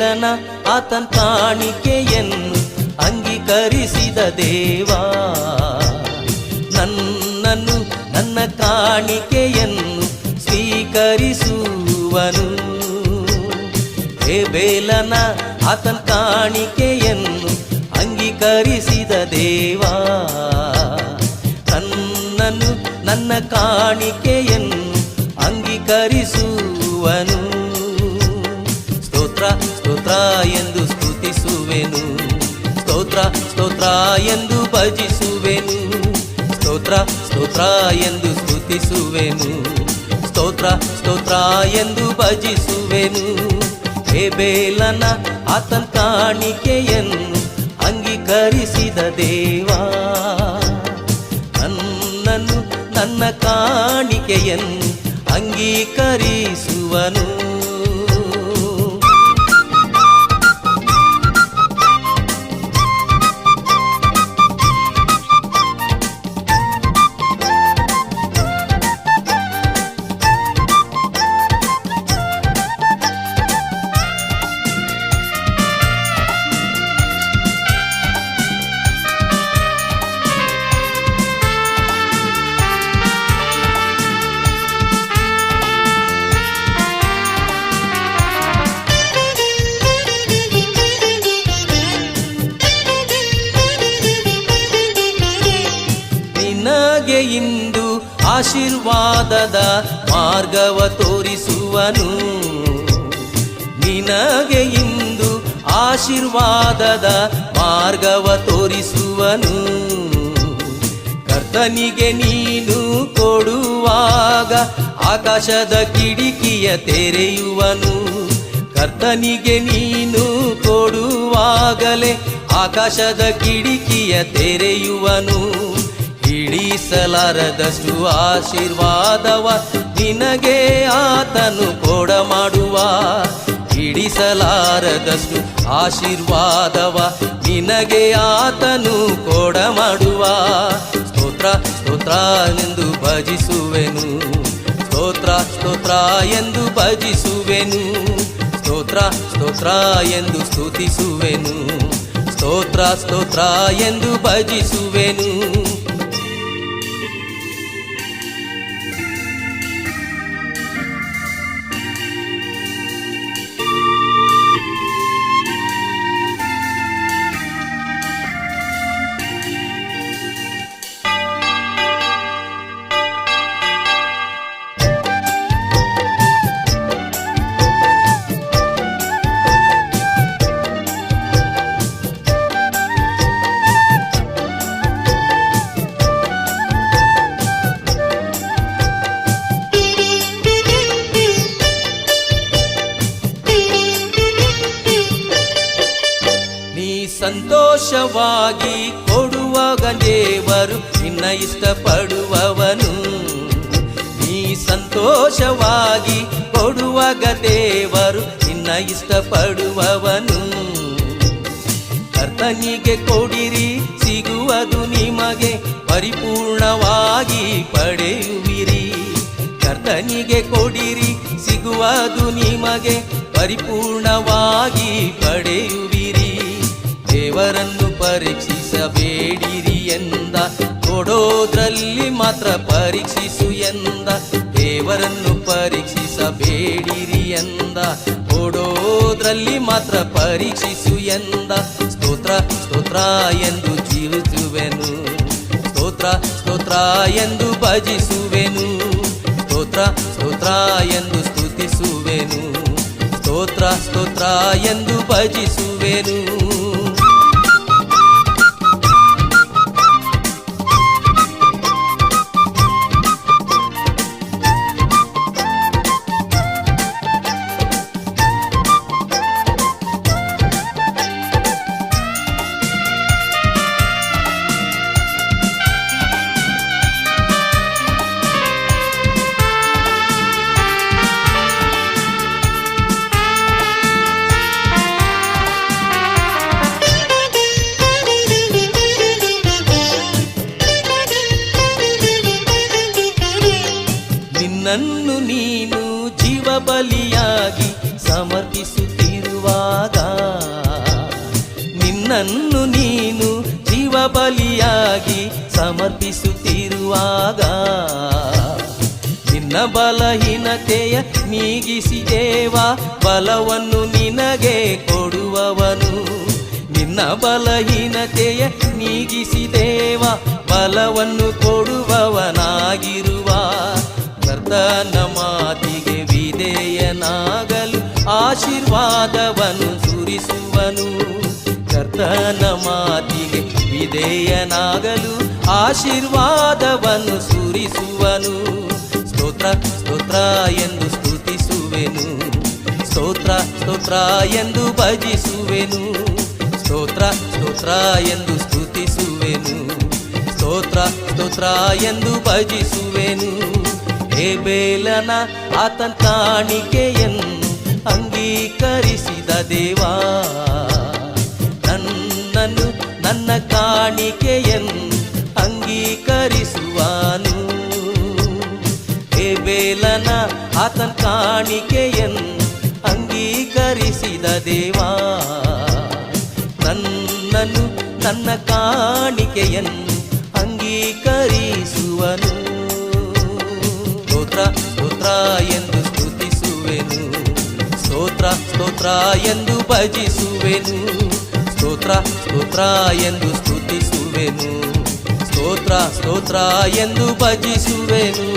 ಬೇಲನ ಆತನ ಕಾಣಿಕೆಯನ್ನು ಅಂಗೀಕರಿಸಿದ ದೇವಾ, ನನ್ನನ್ನು ನನ್ನ ಕಾಣಿಕೆಯನ್ನು ಸ್ವೀಕರಿಸುವನು. ಬೇಲನ ಆತನ ಕಾಣಿಕೆಯನ್ನು ಅಂಗೀಕರಿಸಿದ ದೇವಾ, ನನ್ನನ್ನು ನನ್ನ ಕಾಣಿಕೆಯನ್ನು ಅಂಗೀಕರಿಸುವನು. ಸ್ತೋತ್ರ ಸ್ತೋತ್ರ ಎಂದು ಸ್ತುತಿಸುವೆನು, ಸ್ತೋತ್ರ ಸ್ತೋತ್ರ ಎಂದು ಭಜಿಸುವೆನು, ಸ್ತೋತ್ರ ಸ್ತೋತ್ರ ಎಂದು ಸ್ತುತಿಸುವೆನು, ಸ್ತೋತ್ರ ಸ್ತೋತ್ರ ಎಂದು ಭಜಿಸುವೆನು. ಬೇಲನ ಆತನ ಕಾಣಿಕೆಯನ್ನು ಅಂಗೀಕರಿಸಿದ ದೇವಾ, ನನ್ನನ್ನು ನನ್ನ ಕಾಣಿಕೆಯನ್ನು ಅಂಗೀಕರಿಸುವನು. ನಿನಗೆ ಇಂದು ಆಶೀರ್ವಾದದ ಮಾರ್ಗವ ತೋರಿಸುವನು, ನಿನಗೆ ಇಂದು ಆಶೀರ್ವಾದದ ಮಾರ್ಗವ ತೋರಿಸುವನು. ಕರ್ತನಿಗೆ ನೀನು ಕೊಡುವಾಗ ಆಕಾಶದ ಕಿಡಿಕಿಯ ತೆರೆಯುವನು, ಕರ್ತನಿಗೆ ನೀನು ಕೊಡುವಾಗಲೇ ಆಕಾಶದ ಕಿಡಿಕಿಯ ತೆರೆಯುವನು. ಹಿಡಿಸಲಾರದಷ್ಟು ಆಶೀರ್ವಾದವ ನಿನಗೆ ಆತನು ಕೊಡಮಾಡುವ, ಹಿಡಿಸಲಾರದಷ್ಟು ಆಶೀರ್ವಾದವ ನಿನಗೆ ಆತನು ಕೊಡಮಾಡುವ. ಸ್ತೋತ್ರ ಸ್ತೋತ್ರ ಎಂದು ಭಜಿಸುವೆನು, ಸ್ತೋತ್ರ ಸ್ತೋತ್ರ ಎಂದು ಭಜಿಸುವೆನು, ಸ್ತೋತ್ರ ಸ್ತೋತ್ರ ಎಂದು ಸ್ತುತಿಸುವೆನು, ಸ್ತೋತ್ರ ಸ್ತೋತ್ರ ಎಂದು ಭಜಿಸುವೆನು. ಸಂತೋಷವಾಗಿ ಕೊಡುವಾಗ ದೇವರು ನಿನ್ನ ಇಷ್ಟಪಡುವವನು, ನೀ ಸಂತೋಷವಾಗಿ ಕೊಡುವಾಗ ದೇವರು ನಿನ್ನ ಇಷ್ಟಪಡುವವನು. ಕರ್ತನಿಗೆ ಕೊಡಿರಿ ಸಿಗುವುದು ನಿಮಗೆ ಪರಿಪೂರ್ಣವಾಗಿ ಪಡೆಯುವಿರಿ, ಕರ್ತನಿಗೆ ಕೊಡಿರಿ ಸಿಗುವುದು ನಿಮಗೆ ಪರಿಪೂರ್ಣವಾಗಿ ಪಡೆಯುವಿರಿ. ದೇವರನ್ನು ಪರೀಕ್ಷಿಸಬೇಡಿರಿ ಎಂದ, ಕೊಡೋದ್ರಲ್ಲಿ ಮಾತ್ರ ಪರೀಕ್ಷಿಸು ಎಂದ. ದೇವರನ್ನು ಪರೀಕ್ಷಿಸಬೇಡಿರಿ ಎಂದ, ಕೊಡೋದ್ರಲ್ಲಿ ಮಾತ್ರ ಪರೀಕ್ಷಿಸು ಎಂದ. ಸ್ತೋತ್ರ ಸ್ತೋತ್ರ ಎಂದು ಜೀವಿಸುವೆನು, ಸ್ತೋತ್ರ ಸ್ತೋತ್ರ ಎಂದು ಭಜಿಸುವೆನು, ಸ್ತೋತ್ರ ಸ್ತೋತ್ರ ಎಂದು ಸ್ತುತಿಸುವೆನು, ಸ್ತೋತ್ರ ಸ್ತೋತ್ರ ಎಂದು ಭಜಿಸುವೆನು. ನನ್ನನ್ನು ನೀನು ಜೀವ ಬಲಿಯಾಗಿ ಸಮರ್ಪಿಸುತ್ತಿರುವಾಗ ಮೆಚ್ಚಿಸುವಾಗ ನಿನ್ನನ್ನು ನೀನು ಜೀವ ಬಲಿಯಾಗಿ ಸಮರ್ಪಿಸುತ್ತಿರುವಾಗ ನಿನ್ನ ಬಲಹೀನತೆಯ ನೀಗಿಸಿದೇವ ಬಲವನ್ನು ನಿನಗೆ ಕೊಡುವವನು ನಿನ್ನ ಬಲಹೀನತೆಯ ನೀಗಿಸಿದೇವ ಬಲವನ್ನು ಕೊಡುವವನಾಗಿರುವ ಕರ್ತನ ಮಾತಿಗೆ ವಿಧೇಯನಾಗಲು ಆಶೀರ್ವಾದವನ್ನು ಸುರಿಸುವನು ಕರ್ತನ ಮಾತಿಗೆ ವಿಧೇಯನಾಗಲು ಆಶೀರ್ವಾದವನ್ನು ಸುರಿಸುವನು ಸ್ತೋತ್ರ ಸ್ತೋತ್ರ ಎಂದು ಸ್ತುತಿಸುವೆನು ಸ್ತೋತ್ರ ಸ್ತೋತ್ರ ಎಂದು ಭಜಿಸುವೆನು ಸ್ತೋತ್ರ ಸ್ತೋತ್ರ ಎಂದು ಸ್ತುತಿಸುವೆನು ಸ್ತೋತ್ರ ಸ್ತೋತ್ರ ಎಂದು ಭಜಿಸುವೆನು ಹೇಬೇಲನ ಆತನ ಕಾಣಿಕೆಯನ್ನು ಅಂಗೀಕರಿಸಿದ ದೇವಾ ನನ್ನನ್ನು ನನ್ನ ಕಾಣಿಕೆಯನ್ನು ಅಂಗೀಕರಿಸುವನು ಹೇಬೇಲನ ಆತನ ಕಾಣಿಕೆಯನ್ನು ಅಂಗೀಕರಿಸಿದ ದೇವಾ ನನ್ನನ್ನು ನನ್ನ ಕಾಣಿಕೆಯನ್ನು ಅಂಗೀಕರಿಸುವನು ಸ್ತೋತ್ರ ಸ್ತೋತ್ರ ಎಂದು ಸ್ತುತಿಸುವೆನು ಸ್ತೋತ್ರ ಸ್ತೋತ್ರ ಎಂದು ಭಜಿಸುವೆನು ಸ್ತೋತ್ರ ಸ್ತೋತ್ರ ಎಂದು ಸ್ತುತಿಸುವೆನು ಸ್ತೋತ್ರ ಸ್ತೋತ್ರ ಎಂದು ಭಜಿಸುವೆನು